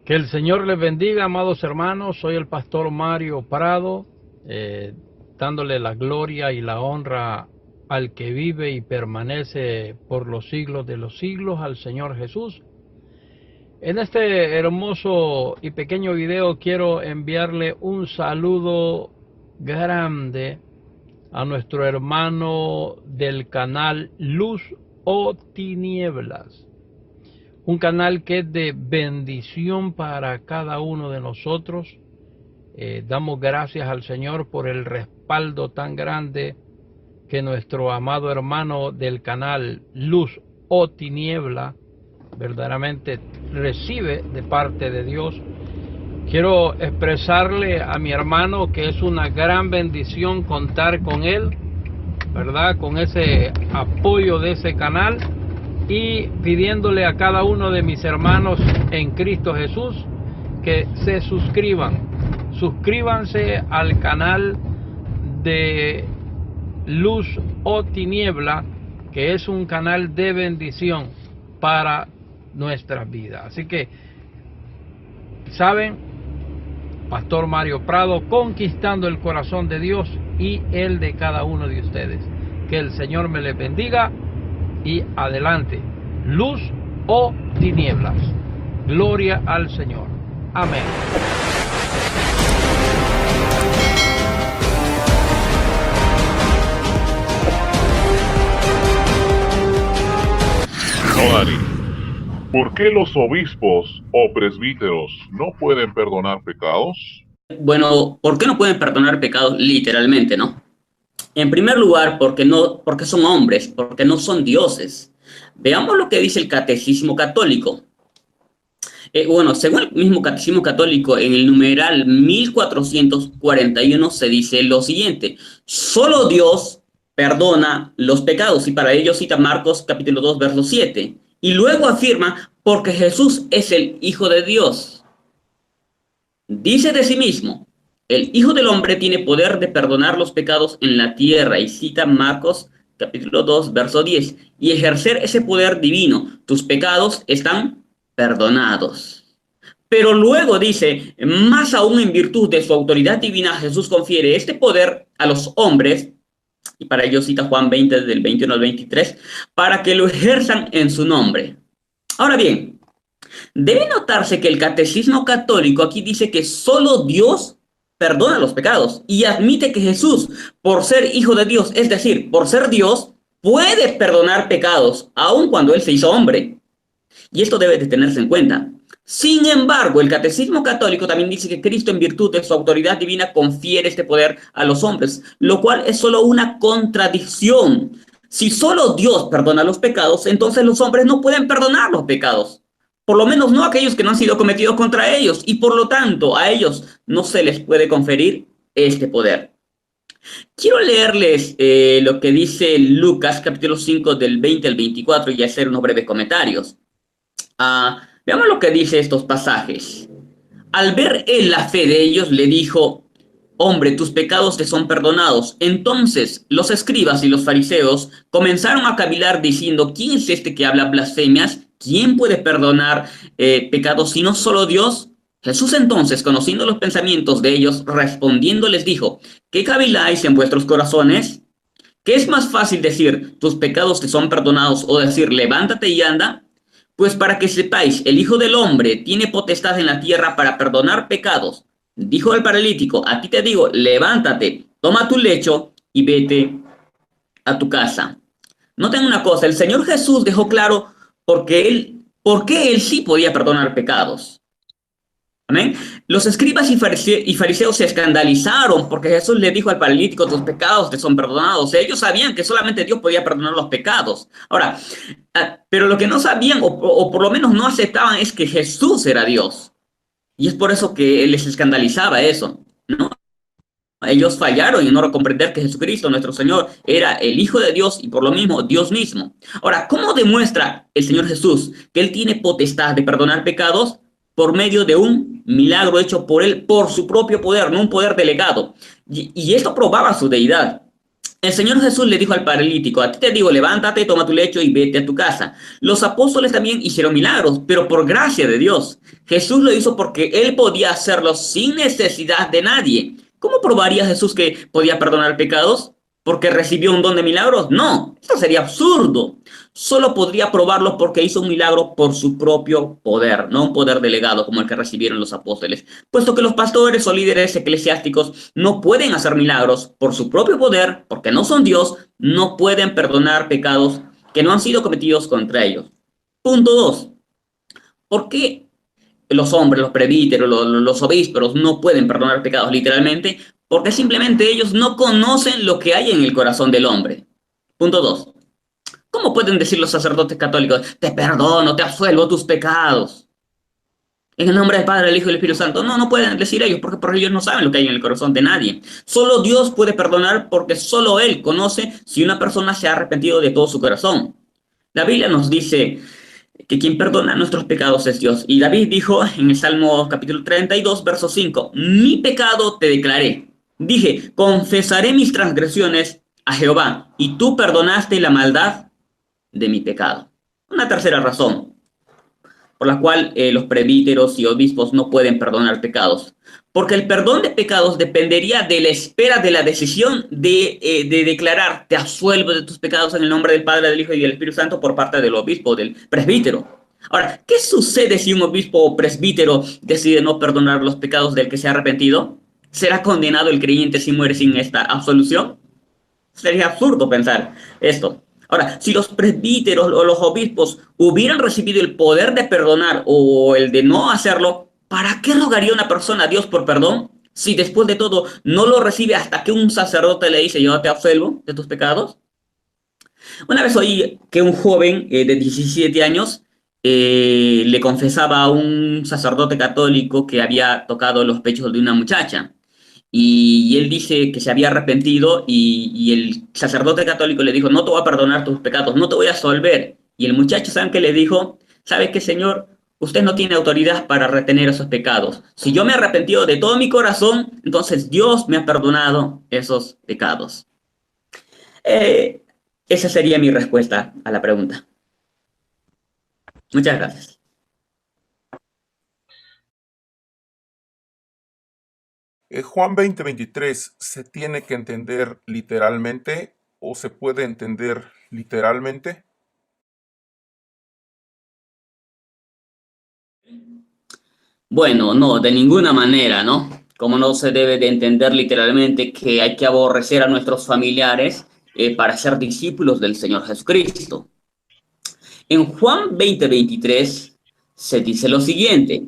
Que el Señor les bendiga, amados hermanos. Soy el pastor Mario Prado, dándole la gloria y la honra al que vive y permanece por los siglos de los siglos, al Señor Jesús. En este hermoso y pequeño video quiero enviarle un saludo grande a nuestro hermano del canal Luz o Tinieblas. Un canal que es de bendición para cada uno de nosotros. Damos gracias al Señor por el respaldo tan grande que nuestro amado hermano del canal Luz o Tiniebla verdaderamente recibe de parte de Dios. Quiero expresarle a mi hermano que es una gran bendición contar con él, ¿verdad? Con ese apoyo de ese canal. Y pidiéndole a cada uno de mis hermanos en Cristo Jesús que se suscriban. Suscríbanse al canal de Luz o Tiniebla, que es un canal de bendición para nuestras vidas. Así que, ¿saben? Pastor Mario Prado, conquistando el corazón de Dios y el de cada uno de ustedes. Que el Señor me les bendiga. Y adelante, luz o tinieblas. Gloria al Señor. Amén. Dani, ¿por qué los obispos o presbíteros no pueden perdonar pecados? Bueno, ¿por qué no pueden perdonar pecados literalmente, no? En primer lugar, porque son hombres, porque no son dioses. Veamos lo que dice el Catecismo Católico. Según el mismo Catecismo Católico, en el numeral 1441 se dice lo siguiente: solo Dios perdona los pecados, y para ello cita Marcos capítulo 2, verso 7. Y luego afirma, porque Jesús es el Hijo de Dios. Dice de sí mismo: el Hijo del Hombre tiene poder de perdonar los pecados en la tierra, y cita Marcos capítulo 2, verso 10, y ejercer ese poder divino. Tus pecados están perdonados. Pero luego dice, más aún en virtud de su autoridad divina, Jesús confiere este poder a los hombres, y para ello cita Juan 20, del 21 al 23, para que lo ejerzan en su nombre. Ahora bien, debe notarse que el Catecismo Católico aquí dice que solo Dios perdona los pecados, y admite que Jesús, por ser Hijo de Dios, es decir, por ser Dios, puede perdonar pecados, aun cuando Él se hizo hombre. Y esto debe de tenerse en cuenta. Sin embargo, el Catecismo Católico también dice que Cristo, en virtud de su autoridad divina, confiere este poder a los hombres, lo cual es solo una contradicción. Si solo Dios perdona los pecados, entonces los hombres no pueden perdonar los pecados. Por lo menos no aquellos que no han sido cometidos contra ellos, y por lo tanto a ellos no se les puede conferir este poder. Quiero leerles lo que dice Lucas capítulo 5 del 20 al 24 y hacer unos breves comentarios. Veamos lo que dice estos pasajes. Al ver él la fe de ellos, le dijo: hombre, tus pecados te son perdonados. Entonces los escribas y los fariseos comenzaron a cavilar diciendo: ¿quién es este que habla blasfemias? ¿Quién puede perdonar pecados sino solo Dios? Jesús entonces, conociendo los pensamientos de ellos, respondiendo les dijo: ¿qué caviláis en vuestros corazones? ¿Qué es más fácil decir, tus pecados te son perdonados, o decir, levántate y anda? Pues para que sepáis, el Hijo del Hombre tiene potestad en la tierra para perdonar pecados. Dijo al paralítico: a ti te digo, levántate, toma tu lecho y vete a tu casa. Noten una cosa, el Señor Jesús dejó claro por qué él sí podía perdonar pecados. Amén. Los escribas y fariseos se escandalizaron porque Jesús le dijo al paralítico: tus pecados te son perdonados. Ellos sabían que solamente Dios podía perdonar los pecados. Ahora, pero lo que no sabían, o por lo menos no aceptaban, es que Jesús era Dios. Y es por eso que les escandalizaba eso, ¿no? Ellos fallaron en no comprender que Jesucristo, nuestro Señor, era el Hijo de Dios y por lo mismo Dios mismo. Ahora, ¿cómo demuestra el Señor Jesús que Él tiene potestad de perdonar pecados? Por medio de un milagro hecho por Él, por su propio poder, no un poder delegado. Y esto probaba su deidad. El Señor Jesús le dijo al paralítico, a ti te digo, levántate, toma tu lecho y vete a tu casa. Los apóstoles también hicieron milagros, pero por gracia de Dios. Jesús lo hizo porque él podía hacerlo sin necesidad de nadie. ¿Cómo probaría Jesús que podía perdonar pecados? ¿Porque recibió un don de milagros? No, esto sería absurdo. Solo podría probarlo porque hizo un milagro por su propio poder, no un poder delegado como el que recibieron los apóstoles. Puesto que los pastores o líderes eclesiásticos no pueden hacer milagros por su propio poder, porque no son Dios, no pueden perdonar pecados que no han sido cometidos contra ellos. Punto 2. ¿Por qué los hombres, los presbíteros, los obispos no pueden perdonar pecados literalmente? Porque simplemente ellos no conocen lo que hay en el corazón del hombre. Punto 2. ¿Cómo pueden decir los sacerdotes católicos, te perdono, te absuelvo tus pecados? En el nombre del Padre, del Hijo y del Espíritu Santo. No, no pueden decir ellos, porque ellos no saben lo que hay en el corazón de nadie. Solo Dios puede perdonar porque solo Él conoce si una persona se ha arrepentido de todo su corazón. La Biblia nos dice que quien perdona nuestros pecados es Dios. Y David dijo en el Salmo capítulo 32, verso 5, mi pecado te declaré. Dije, confesaré mis transgresiones a Jehová, y tú perdonaste la maldad de mi pecado. Una tercera razón por la cual los presbíteros y obispos no pueden perdonar pecados. Porque el perdón de pecados dependería de la espera de la decisión de declarar, te absuelvo de tus pecados en el nombre del Padre, del Hijo y del Espíritu Santo por parte del obispo, del presbítero. Ahora, ¿qué sucede si un obispo o presbítero decide no perdonar los pecados del que se ha arrepentido? ¿Será condenado el creyente si muere sin esta absolución? Sería absurdo pensar esto. Ahora, si los presbíteros o los obispos hubieran recibido el poder de perdonar o el de no hacerlo, ¿para qué rogaría una persona a Dios por perdón si después de todo no lo recibe hasta que un sacerdote le dice, yo te absuelvo de tus pecados? Una vez oí que un joven de 17 años le confesaba a un sacerdote católico que había tocado los pechos de una muchacha. Y él dice que se había arrepentido y el sacerdote católico le dijo, no te voy a perdonar tus pecados, no te voy a absolver. Y el muchacho, ¿saben qué le dijo? ¿Sabe qué, señor? Usted no tiene autoridad para retener esos pecados. Si yo me he arrepentido de todo mi corazón, entonces Dios me ha perdonado esos pecados. Esa sería mi respuesta a la pregunta. Muchas gracias. Juan 20:23, ¿se tiene que entender literalmente o se puede entender literalmente? Bueno, no, de ninguna manera, ¿no? Como no se debe de entender literalmente que hay que aborrecer a nuestros familiares para ser discípulos del Señor Jesucristo. En Juan 20:23 se dice lo siguiente,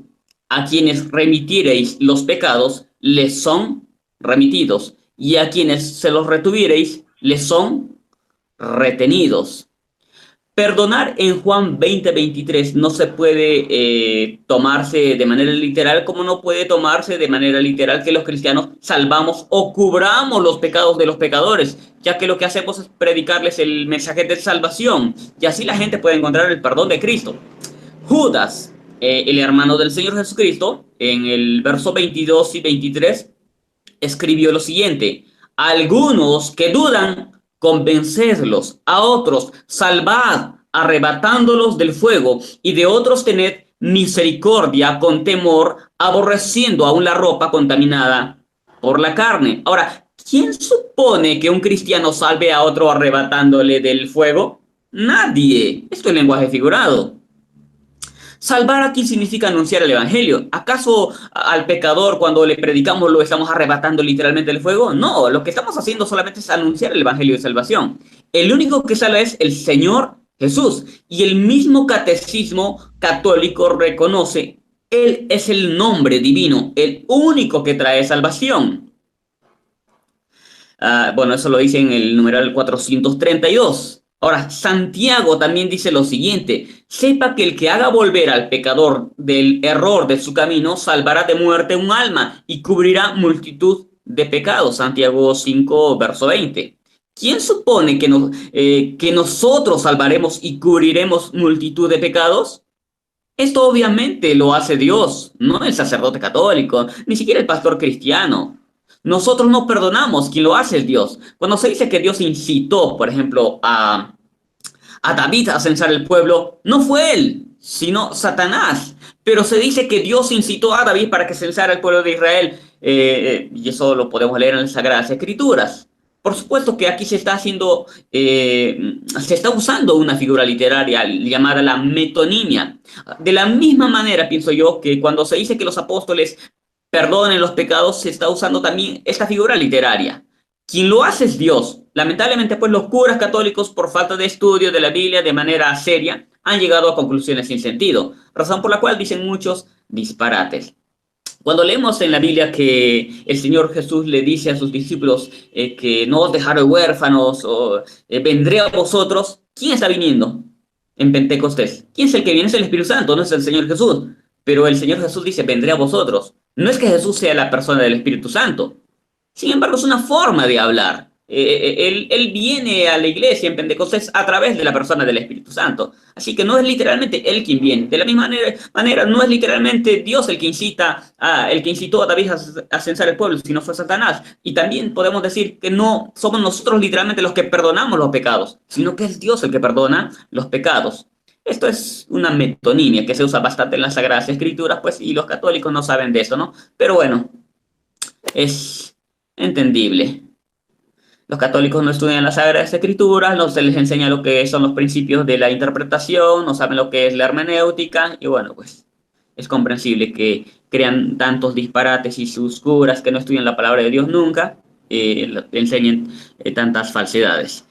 a quienes remitiereis los pecados, les son remitidos, y a quienes se los retuviereis, les son retenidos. Perdonar en Juan 20:23 no se puede tomarse de manera literal, como no puede tomarse de manera literal que los cristianos salvamos o cubramos los pecados de los pecadores, ya que lo que hacemos es predicarles el mensaje de salvación, y así la gente puede encontrar el perdón de Cristo. Judas, el hermano del Señor Jesucristo, en el verso 22 y 23, escribió lo siguiente, algunos que dudan, convencedlos, a otros salvad, arrebatándolos del fuego, y de otros tened misericordia con temor, aborreciendo aún la ropa contaminada por la carne. Ahora, ¿quién supone que un cristiano salve a otro arrebatándole del fuego? Nadie. Esto es lenguaje figurado. Salvar aquí significa anunciar el evangelio. ¿Acaso al pecador cuando le predicamos lo estamos arrebatando literalmente del fuego? No, lo que estamos haciendo solamente es anunciar el evangelio de salvación. El único que salva es el Señor Jesús. Y el mismo catecismo católico reconoce, Él es el nombre divino, el único que trae salvación. Bueno, eso lo dice en el numeral 432. Ahora, Santiago también dice lo siguiente, sepa que el que haga volver al pecador del error de su camino, salvará de muerte un alma y cubrirá multitud de pecados. Santiago 5, verso 20. ¿Quién supone que nosotros salvaremos y cubriremos multitud de pecados? Esto obviamente lo hace Dios, no el sacerdote católico, ni siquiera el pastor cristiano. Nosotros no perdonamos, quien lo hace es Dios. Cuando se dice que Dios incitó, por ejemplo, a David a censar el pueblo, no fue él, sino Satanás. Pero se dice que Dios incitó a David para que censara el pueblo de Israel, y eso lo podemos leer en las Sagradas Escrituras. Por supuesto que aquí se está haciendo, se está usando una figura literaria llamada la metonimia. De la misma manera, pienso yo, que cuando se dice que los apóstoles perdonen los pecados, se está usando también esta figura literaria. Quien lo hace es Dios. Lamentablemente, pues los curas católicos, por falta de estudio de la Biblia de manera seria, han llegado a conclusiones sin sentido, razón por la cual dicen muchos disparates. Cuando leemos en la Biblia que el Señor Jesús le dice a sus discípulos que no os dejaré huérfanos o vendré a vosotros, ¿quién está viniendo en Pentecostés? ¿Quién es el que viene? Es el Espíritu Santo, no es el Señor Jesús. Pero el Señor Jesús dice, vendré a vosotros. No es que Jesús sea la persona del Espíritu Santo. Sin embargo, es una forma de hablar. Él viene a la iglesia en Pentecostés a través de la persona del Espíritu Santo. Así que no es literalmente él quien viene. De la misma manera no es literalmente Dios el que el que incitó a David a censar el pueblo, sino fue Satanás. Y también podemos decir que no somos nosotros literalmente los que perdonamos los pecados, sino que es Dios el que perdona los pecados. Esto es una metonimia que se usa bastante en las Sagradas Escrituras, pues, y los católicos no saben de eso, ¿no? Pero bueno, es entendible. Los católicos no estudian las Sagradas Escrituras, no se les enseña lo que son los principios de la interpretación, no saben lo que es la hermenéutica, y bueno, pues es comprensible que crean tantos disparates y sus curas que no estudian la palabra de Dios nunca, enseñen tantas falsedades.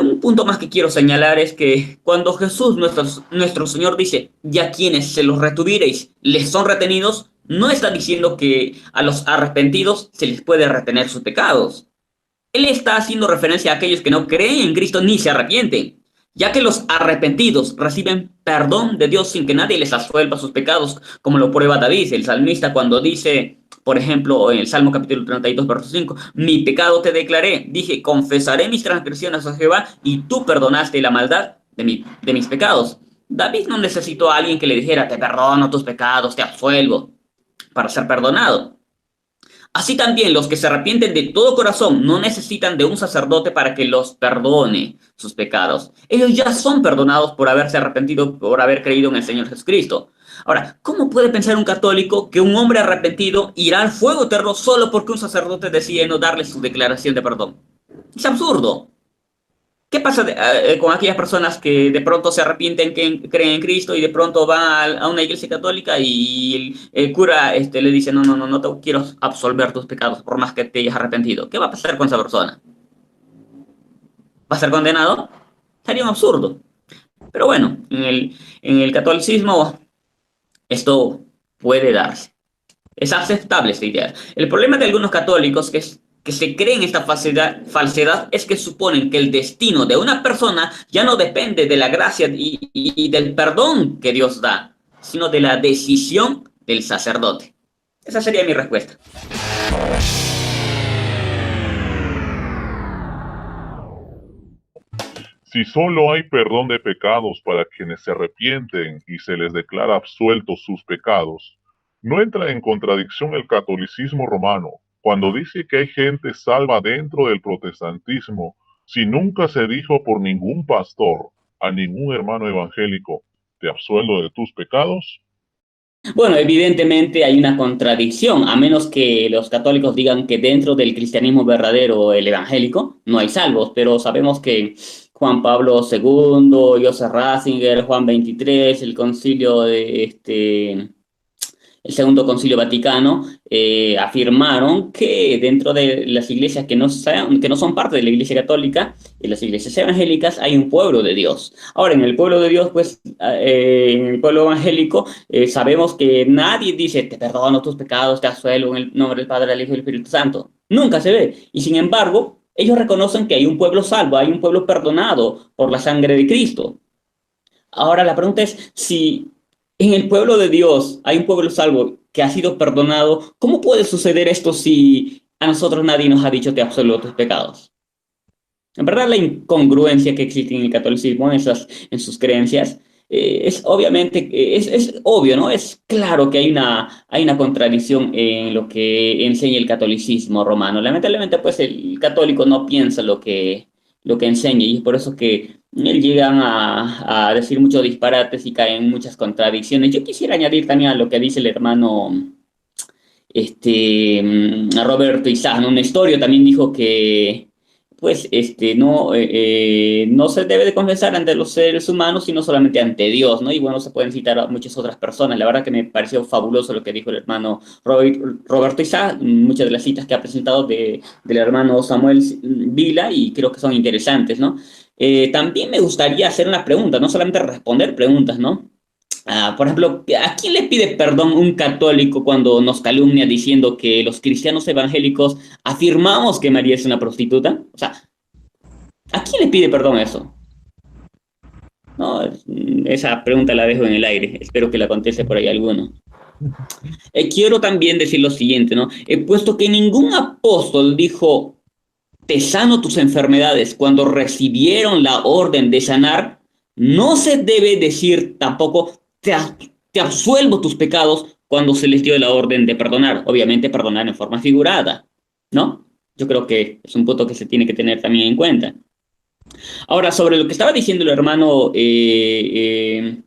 Un punto más que quiero señalar es que cuando Jesús, nuestro Señor, dice, ya quienes se los retuvireis les son retenidos, no está diciendo que a los arrepentidos se les puede retener sus pecados. Él está haciendo referencia a aquellos que no creen en Cristo ni se arrepienten, ya que los arrepentidos reciben perdón de Dios sin que nadie les absuelva sus pecados, como lo prueba David, el salmista, cuando dice, por ejemplo, en el Salmo capítulo 32, verso 5, mi pecado te declaré, dije, confesaré mis transgresiones a Jehová, y tú perdonaste la maldad de mis pecados. David no necesitó a alguien que le dijera, te perdono tus pecados, te absuelvo, para ser perdonado. Así también los que se arrepienten de todo corazón no necesitan de un sacerdote para que los perdone sus pecados. Ellos ya son perdonados por haberse arrepentido, por haber creído en el Señor Jesucristo. Ahora, ¿cómo puede pensar un católico que un hombre arrepentido irá al fuego eterno solo porque un sacerdote decide no darle su declaración de perdón? Es absurdo. ¿Qué pasa con aquellas personas que de pronto se arrepienten, que creen en Cristo y de pronto van a una iglesia católica y el cura le dice, no te quiero absolver tus pecados por más que te hayas arrepentido? ¿Qué va a pasar con esa persona? ¿Va a ser condenado? Sería un absurdo. Pero bueno, en el catolicismo esto puede darse. Es aceptable esta idea. El problema de algunos católicos que se creen esta falsedad es que suponen que el destino de una persona ya no depende de la gracia y del perdón que Dios da, sino de la decisión del sacerdote. Esa sería mi respuesta. Si solo hay perdón de pecados para quienes se arrepienten y se les declara absueltos sus pecados, ¿no entra en contradicción el catolicismo romano cuando dice que hay gente salva dentro del protestantismo si nunca se dijo por ningún pastor a ningún hermano evangélico, te absuelvo de tus pecados? Bueno, evidentemente hay una contradicción, a menos que los católicos digan que dentro del cristianismo verdadero, el evangélico, no hay salvos, pero sabemos que Juan Pablo II, Joseph Ratzinger, Juan XXIII, el concilio de el Segundo Concilio Vaticano, afirmaron que dentro de las iglesias que no son parte de la Iglesia Católica, en las iglesias evangélicas hay un pueblo de Dios. Ahora, en el pueblo de Dios, pues, en el pueblo evangélico, sabemos que nadie dice, te perdono tus pecados, te absuelvo en el nombre del Padre, del Hijo y del Espíritu Santo. Nunca se ve. Y sin embargo, ellos reconocen que hay un pueblo salvo, hay un pueblo perdonado por la sangre de Cristo. Ahora, la pregunta es, si en el pueblo de Dios hay un pueblo salvo que ha sido perdonado, ¿cómo puede suceder esto si a nosotros nadie nos ha dicho te absuelvo tus pecados? En verdad, la incongruencia que existe en el catolicismo, en sus creencias, es obviamente, es obvio, ¿no? Es claro que hay una contradicción en lo que enseña el catolicismo romano. Lamentablemente, pues el católico no piensa lo que enseña y es por eso que él llegan a decir muchos disparates y caen en muchas contradicciones. Yo quisiera añadir también a lo que dice el hermano a Roberto Isaac, ¿no? Nestorio también dijo que pues no se debe de confesar ante los seres humanos, sino solamente ante Dios, ¿no? Y bueno, se pueden citar a muchas otras personas. La verdad que me pareció fabuloso lo que dijo el hermano Roberto Isaac, muchas de las citas que ha presentado del hermano Samuel Vila, y creo que son interesantes, ¿no? También me gustaría hacer una pregunta, no solamente responder preguntas, ¿no? Por ejemplo, ¿a quién le pide perdón un católico cuando nos calumnia diciendo que los cristianos evangélicos afirmamos que María es una prostituta? O sea, ¿a quién le pide perdón eso? No, esa pregunta la dejo en el aire. Espero que la conteste por ahí alguno. Quiero también decir lo siguiente, ¿no? Puesto que ningún apóstol dijo, te sano tus enfermedades cuando recibieron la orden de sanar, no se debe decir tampoco, te absuelvo tus pecados cuando se les dio la orden de perdonar. Obviamente perdonar en forma figurada, ¿no? Yo creo que es un punto que se tiene que tener también en cuenta. Ahora, sobre lo que estaba diciendo el hermano del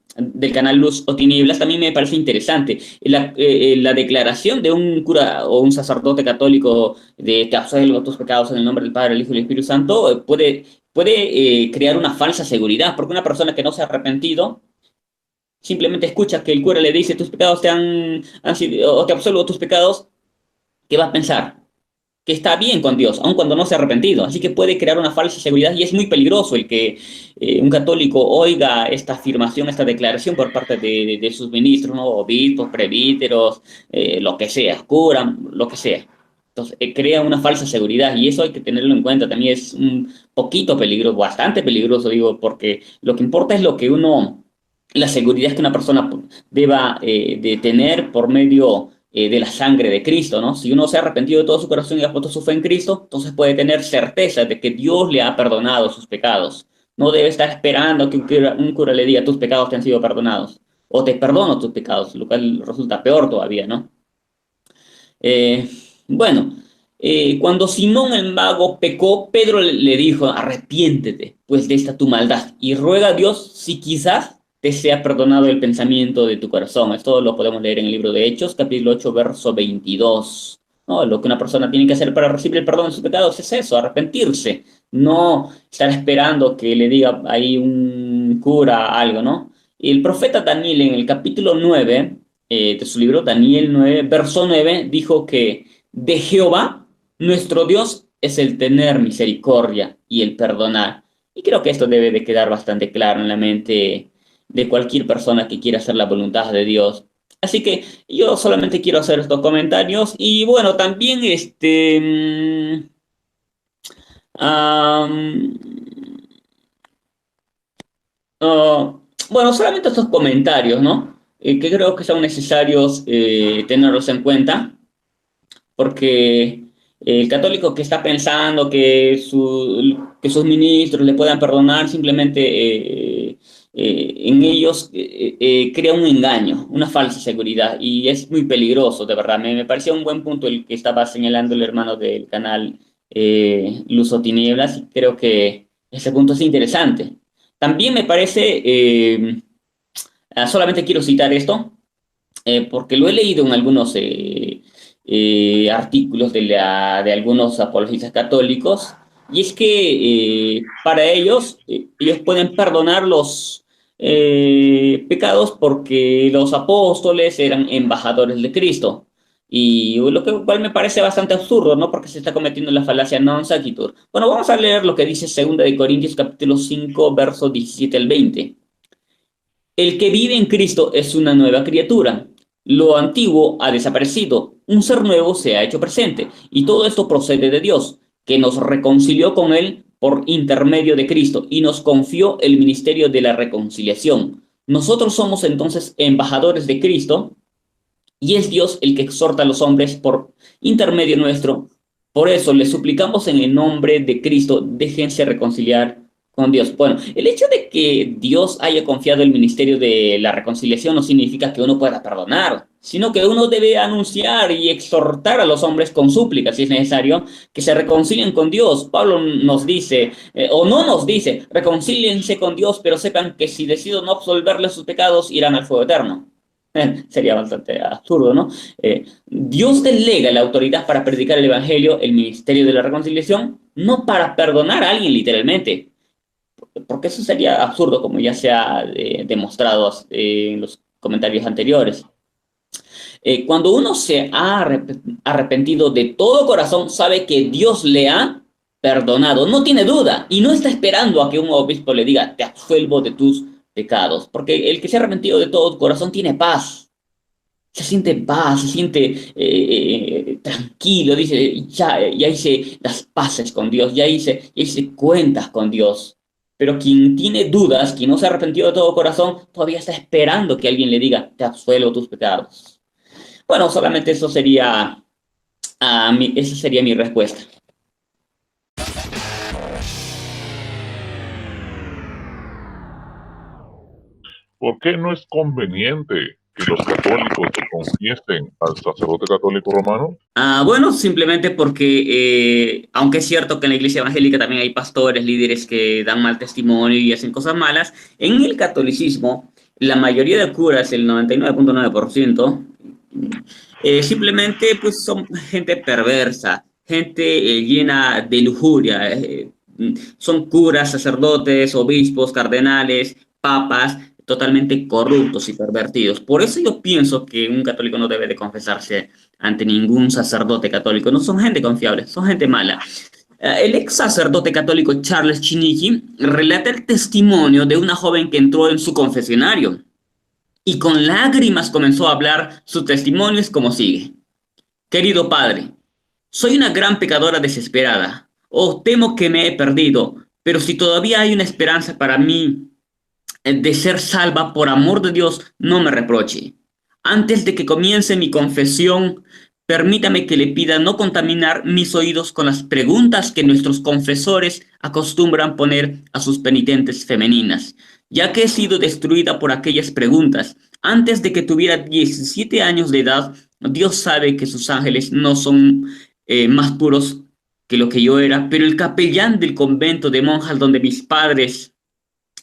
canal Luz o Tinieblas, también me parece interesante. La declaración de un cura o un sacerdote católico de te absuelvo tus pecados en el nombre del Padre, el Hijo y el Espíritu Santo puede crear una falsa seguridad, porque una persona que no se ha arrepentido simplemente escucha que el cura le dice tus pecados han sido, o te absuelvo tus pecados, ¿qué va a pensar? Que está bien con Dios, aun cuando no se ha arrepentido. Así que puede crear una falsa seguridad y es muy peligroso el que un católico oiga esta afirmación, esta declaración por parte de sus ministros, ¿no? Obispos, presbíteros, lo que sea, cura, lo que sea. Entonces, crea una falsa seguridad y eso hay que tenerlo en cuenta. También es un poquito peligroso, bastante peligroso, digo, porque lo que importa es la seguridad que una persona deba de tener por medio de la sangre de Cristo, ¿no? Si uno se ha arrepentido de todo su corazón y ha puesto su fe en Cristo, entonces puede tener certeza de que Dios le ha perdonado sus pecados. No debe estar esperando que un cura le diga tus pecados te han sido perdonados o te perdono tus pecados, lo cual resulta peor todavía, ¿no? Eh, bueno, cuando Simón el mago pecó, Pedro le dijo, arrepiéntete pues de esta tu maldad y ruega a Dios si quizás te sea perdonado el pensamiento de tu corazón. Esto lo podemos leer en el libro de Hechos, capítulo 8, verso 22. ¿No? Lo que una persona tiene que hacer para recibir el perdón de sus pecados es eso, arrepentirse. No estar esperando que le diga ahí un cura algo, ¿no? Y el profeta Daniel en el capítulo 9 de su libro, Daniel 9, verso 9, dijo que de Jehová, nuestro Dios, es el tener misericordia y el perdonar. Y creo que esto debe de quedar bastante claro en la mente de cualquier persona que quiera hacer la voluntad de Dios. Así que yo solamente quiero hacer estos comentarios y bueno, también bueno, solamente estos comentarios, ¿no? Que creo que son necesarios tenerlos en cuenta, porque el católico que está pensando que sus ministros le puedan perdonar, simplemente en ellos crea un engaño, una falsa seguridad, y es muy peligroso, de verdad. Me pareció un buen punto el que estaba señalando el hermano del canal Luz o Tinieblas, y creo que ese punto es interesante. También me parece, solamente quiero citar esto, porque lo he leído en algunos artículos de algunos apologistas católicos, y es que para ellos pueden perdonar los pecados porque los apóstoles eran embajadores de Cristo. Y lo que cual me parece bastante absurdo, ¿no? Porque se está cometiendo la falacia non sequitur. Bueno, vamos a leer lo que dice 2 de Corintios capítulo 5, versos 17 al 20. El que vive en Cristo es una nueva criatura. Lo antiguo ha desaparecido, un ser nuevo se ha hecho presente, y todo esto procede de Dios, que nos reconcilió con Él por intermedio de Cristo y nos confió el ministerio de la reconciliación. Nosotros somos entonces embajadores de Cristo, y es Dios el que exhorta a los hombres por intermedio nuestro. Por eso les suplicamos en el nombre de Cristo, déjense reconciliar con Dios. Bueno, el hecho de que Dios haya confiado el ministerio de la reconciliación no significa que uno pueda perdonar, sino que uno debe anunciar y exhortar a los hombres con súplicas, si es necesario, que se reconcilien con Dios. Pablo nos dice, o no nos dice, reconcíliense con Dios, pero sepan que si decido no absolverles sus pecados, irán al fuego eterno. Sería bastante absurdo, ¿no? Dios delega la autoridad para predicar el Evangelio, el ministerio de la reconciliación, no para perdonar a alguien literalmente, porque eso sería absurdo, como ya se ha demostrado en los comentarios anteriores. Cuando uno se ha arrepentido de todo corazón, sabe que Dios le ha perdonado, no tiene duda, y no está esperando a que un obispo le diga, te absuelvo de tus pecados, porque el que se ha arrepentido de todo corazón tiene paz, se siente paz, se siente tranquilo, dice, ya hice las paces con Dios, ya hice cuentas con Dios. Pero quien tiene dudas, quien no se ha arrepentido de todo corazón, todavía está esperando que alguien le diga, te absuelvo tus pecados. Bueno, solamente esa sería mi respuesta. ¿Por qué no es conveniente que los católicos se confiesen al sacerdote católico romano? Bueno, simplemente porque, aunque es cierto que en la iglesia evangélica también hay pastores, líderes que dan mal testimonio y hacen cosas malas, en el catolicismo, la mayoría de curas, el 99.9%, simplemente pues son gente perversa, gente llena de lujuria. Son curas, sacerdotes, obispos, cardenales, papas, totalmente corruptos y pervertidos. Por eso yo pienso que un católico no debe de confesarse ante ningún sacerdote católico. No son gente confiable, son gente mala. El ex sacerdote católico Charles Chinichi relata el testimonio de una joven que entró en su confesionario y con lágrimas comenzó a hablar. Su testimonio es como sigue. Querido padre, soy una gran pecadora desesperada. Oh, temo que me he perdido, pero si todavía hay una esperanza para mí de ser salva, por amor de Dios, no me reproche. Antes de que comience mi confesión, permítame que le pida no contaminar mis oídos con las preguntas que nuestros confesores acostumbran poner a sus penitentes femeninas, ya que he sido destruida por aquellas preguntas. Antes de que tuviera 17 años de edad, Dios sabe que sus ángeles no son más puros que lo que yo era, pero el capellán del convento de monjas donde mis padres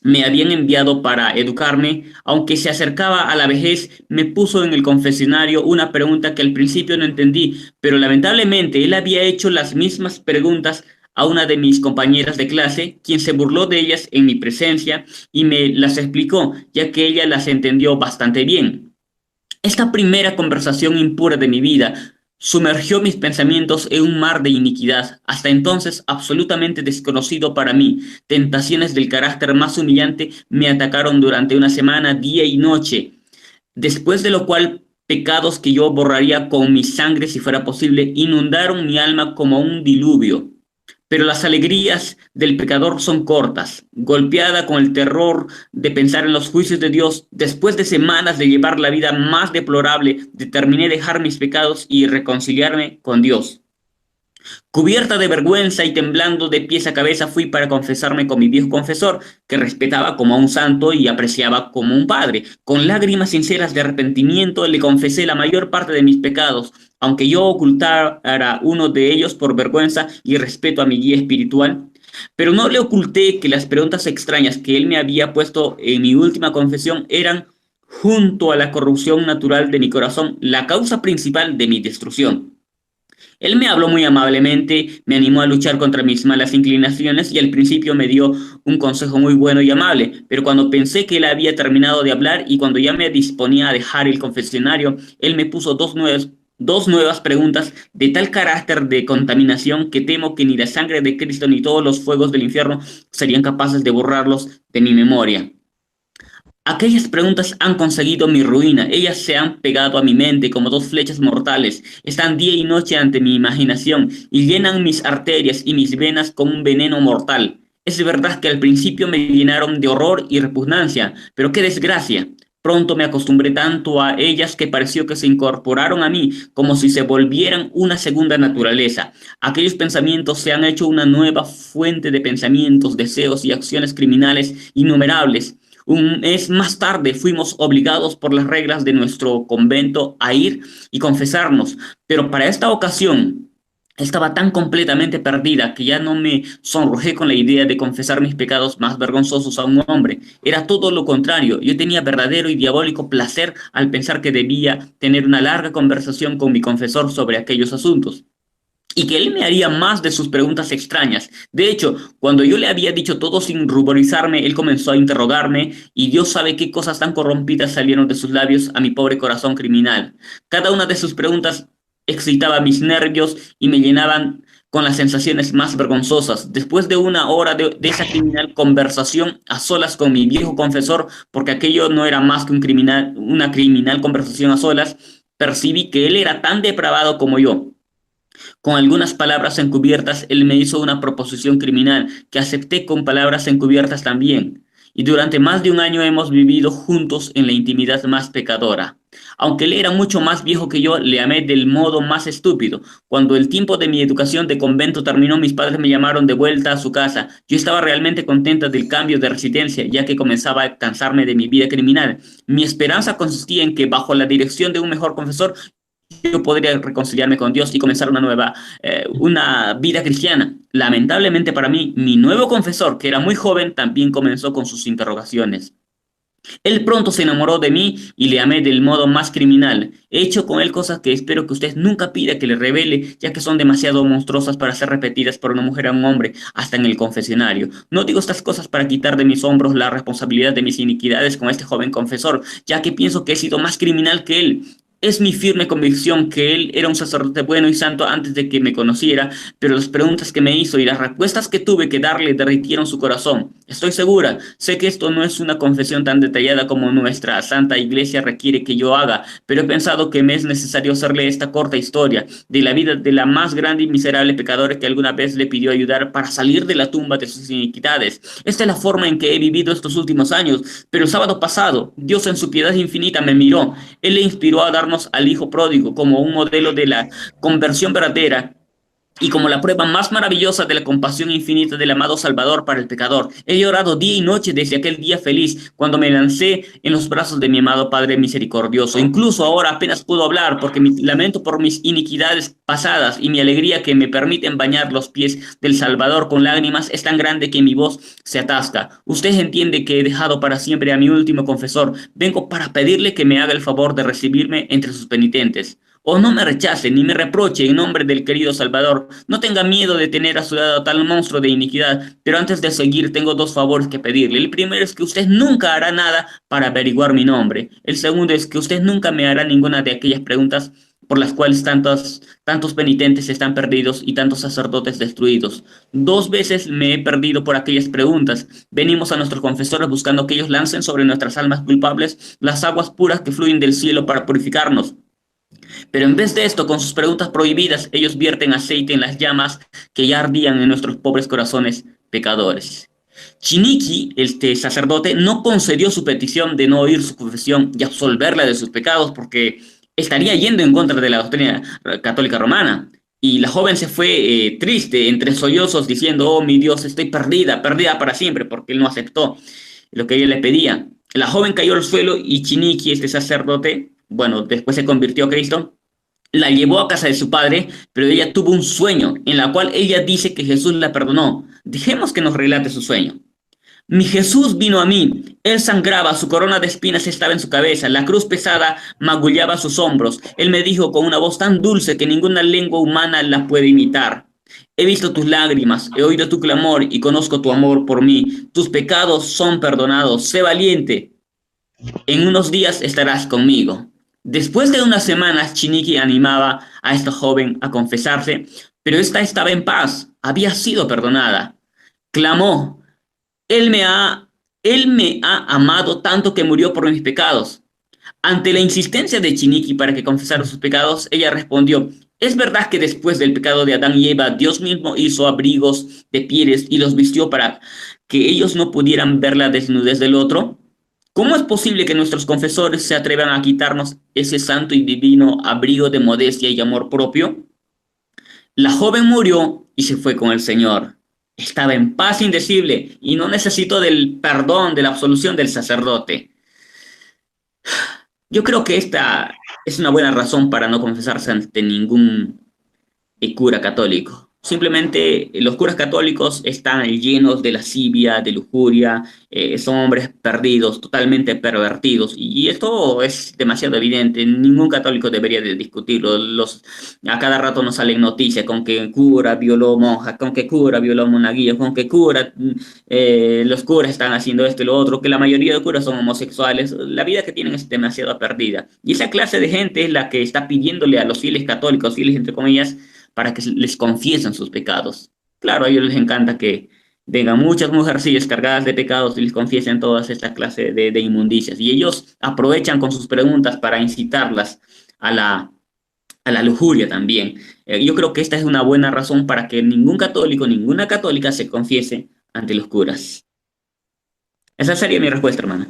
me habían enviado para educarme, aunque se acercaba a la vejez, me puso en el confesionario una pregunta que al principio no entendí, pero lamentablemente él había hecho las mismas preguntas a una de mis compañeras de clase, quien se burló de ellas en mi presencia y me las explicó, ya que ella las entendió bastante bien. Esta primera conversación impura de mi vida sumergió mis pensamientos en un mar de iniquidad, hasta entonces absolutamente desconocido para mí. Tentaciones del carácter más humillante me atacaron durante una semana, día y noche, después de lo cual pecados que yo borraría con mi sangre si fuera posible inundaron mi alma como un diluvio. Pero las alegrías del pecador son cortas. Golpeada con el terror de pensar en los juicios de Dios, después de semanas de llevar la vida más deplorable, determiné dejar mis pecados y reconciliarme con Dios. Cubierta de vergüenza y temblando de pies a cabeza, fui para confesarme con mi viejo confesor, que respetaba como a un santo y apreciaba como un padre. Con lágrimas sinceras de arrepentimiento le confesé la mayor parte de mis pecados, aunque yo ocultara uno de ellos por vergüenza y respeto a mi guía espiritual. Pero no le oculté que las preguntas extrañas que él me había puesto en mi última confesión eran, junto a la corrupción natural de mi corazón, la causa principal de mi destrucción. Él me habló muy amablemente, me animó a luchar contra mis malas inclinaciones y al principio me dio un consejo muy bueno y amable, pero cuando pensé que él había terminado de hablar y cuando ya me disponía a dejar el confesionario, él me puso dos nuevas preguntas de tal carácter de contaminación que temo que ni la sangre de Cristo ni todos los fuegos del infierno serían capaces de borrarlos de mi memoria. Aquellas preguntas han conseguido mi ruina, ellas se han pegado a mi mente como dos flechas mortales, están día y noche ante mi imaginación y llenan mis arterias y mis venas como un veneno mortal. Es verdad que al principio me llenaron de horror y repugnancia, pero qué desgracia. Pronto me acostumbré tanto a ellas que pareció que se incorporaron a mí como si se volvieran una segunda naturaleza. Aquellos pensamientos se han hecho una nueva fuente de pensamientos, deseos y acciones criminales innumerables. Un mes más tarde fuimos obligados por las reglas de nuestro convento a ir y confesarnos, pero para esta ocasión estaba tan completamente perdida que ya no me sonrojé con la idea de confesar mis pecados más vergonzosos a un hombre. Era todo lo contrario. Yo tenía verdadero y diabólico placer al pensar que debía tener una larga conversación con mi confesor sobre aquellos asuntos, y que él me haría más de sus preguntas extrañas. De hecho, cuando yo le había dicho todo sin ruborizarme, él comenzó a interrogarme, y Dios sabe qué cosas tan corrompidas salieron de sus labios a mi pobre corazón criminal. Cada una de sus preguntas excitaba mis nervios y me llenaban con las sensaciones más vergonzosas. Después de una hora de esa criminal conversación a solas con mi viejo confesor, porque aquello no era más que una criminal conversación a solas, percibí que él era tan depravado como yo. Con algunas palabras encubiertas, él me hizo una proposición criminal que acepté con palabras encubiertas también. Y durante más de un año hemos vivido juntos en la intimidad más pecadora. Aunque él era mucho más viejo que yo, le amé del modo más estúpido. Cuando el tiempo de mi educación de convento terminó, mis padres me llamaron de vuelta a su casa. Yo estaba realmente contenta del cambio de residencia, ya que comenzaba a cansarme de mi vida criminal. Mi esperanza consistía en que, bajo la dirección de un mejor confesor, yo podría reconciliarme con Dios y comenzar una vida cristiana. Lamentablemente para mí, mi nuevo confesor, que era muy joven, también comenzó con sus interrogaciones. Él pronto se enamoró de mí y le amé del modo más criminal. He hecho con él cosas que espero que usted nunca pida que le revele, ya que son demasiado monstruosas para ser repetidas por una mujer a un hombre, hasta en el confesionario. No digo estas cosas para quitar de mis hombros la responsabilidad de mis iniquidades con este joven confesor, ya que pienso que he sido más criminal que él. Es mi firme convicción que él era un sacerdote bueno y santo antes de que me conociera, pero las preguntas que me hizo y las respuestas que tuve que darle derritieron su corazón. Estoy segura, sé que esto no es una confesión tan detallada como nuestra Santa Iglesia requiere que yo haga, pero he pensado que me es necesario hacerle esta corta historia de la vida de la más grande y miserable pecadora que alguna vez le pidió ayudar para salir de la tumba de sus iniquidades. Esta es la forma en que he vivido estos últimos años, pero el sábado pasado, Dios en su piedad infinita me miró. Él le inspiró a darnos al hijo pródigo como un modelo de la conversión verdadera y como la prueba más maravillosa de la compasión infinita del amado Salvador para el pecador. He llorado día y noche desde aquel día feliz cuando me lancé en los brazos de mi amado Padre misericordioso. Incluso ahora apenas puedo hablar porque mi lamento por mis iniquidades pasadas y mi alegría que me permiten bañar los pies del Salvador con lágrimas es tan grande que mi voz se atasca. Usted entiende que he dejado para siempre a mi último confesor. Vengo para pedirle que me haga el favor de recibirme entre sus penitentes. O no me rechace ni me reproche en nombre del querido Salvador. No tenga miedo de tener a su lado tal monstruo de iniquidad, pero antes de seguir tengo dos favores que pedirle. El primero es que usted nunca hará nada para averiguar mi nombre. El segundo es que usted nunca me hará ninguna de aquellas preguntas por las cuales tantos penitentes están perdidos y tantos sacerdotes destruidos. 2 veces me he perdido por aquellas preguntas. Venimos a nuestros confesores buscando que ellos lancen sobre nuestras almas culpables las aguas puras que fluyen del cielo para purificarnos. Pero en vez de esto, con sus preguntas prohibidas, ellos vierten aceite en las llamas que ya ardían en nuestros pobres corazones pecadores. Chiniki, este sacerdote, no concedió su petición de no oír su confesión y absolverla de sus pecados porque estaría yendo en contra de la doctrina católica romana. Y la joven se fue triste, entre sollozos, diciendo: oh mi Dios, estoy perdida, perdida para siempre, porque él no aceptó lo que ella le pedía. La joven cayó al suelo y Chiniki, este sacerdote, bueno, después se convirtió a Cristo, la llevó a casa de su padre, pero ella tuvo un sueño en la cual ella dice que Jesús la perdonó. Dejemos que nos relate su sueño. Mi Jesús vino a mí, él sangraba, su corona de espinas estaba en su cabeza, la cruz pesada magullaba sus hombros. Él me dijo con una voz tan dulce que ninguna lengua humana la puede imitar: he visto tus lágrimas, he oído tu clamor y conozco tu amor por mí. Tus pecados son perdonados, sé valiente. En unos días estarás conmigo. Después de unas semanas, Chiniki animaba a esta joven a confesarse, pero esta estaba en paz, había sido perdonada. Clamó: Él me ha amado tanto que murió por mis pecados. Ante la insistencia de Chiniki para que confesara sus pecados, ella respondió: ¿es verdad que después del pecado de Adán y Eva, Dios mismo hizo abrigos de pieles y los vistió para que ellos no pudieran ver la desnudez del otro? ¿Cómo es posible que nuestros confesores se atrevan a quitarnos ese santo y divino abrigo de modestia y amor propio? La joven murió y se fue con el Señor. Estaba en paz indecible y no necesitó del perdón, de la absolución del sacerdote. Yo creo que esta es una buena razón para no confesarse ante ningún cura católico. Simplemente los curas católicos están llenos de lascivia, de lujuria, son hombres perdidos, totalmente pervertidos, y esto es demasiado evidente. Ningún católico debería de discutirlo. A cada rato nos salen noticias con que cura violó monja, con que cura violó monaguillo, con que los curas están haciendo esto y lo otro, que la mayoría de curas son homosexuales. La vida que tienen es demasiado perdida. Y esa clase de gente es la que está pidiéndole a los fieles católicos, fieles entre comillas, para que les confiesen sus pecados. Claro, a ellos les encanta que vengan muchas mujercillas cargadas de pecados y les confiesen todas esta clase de inmundicias. Y ellos aprovechan con sus preguntas para incitarlas a la lujuria también. Yo creo que esta es una buena razón para que ningún católico, ninguna católica se confiese ante los curas. Esa sería mi respuesta, hermana.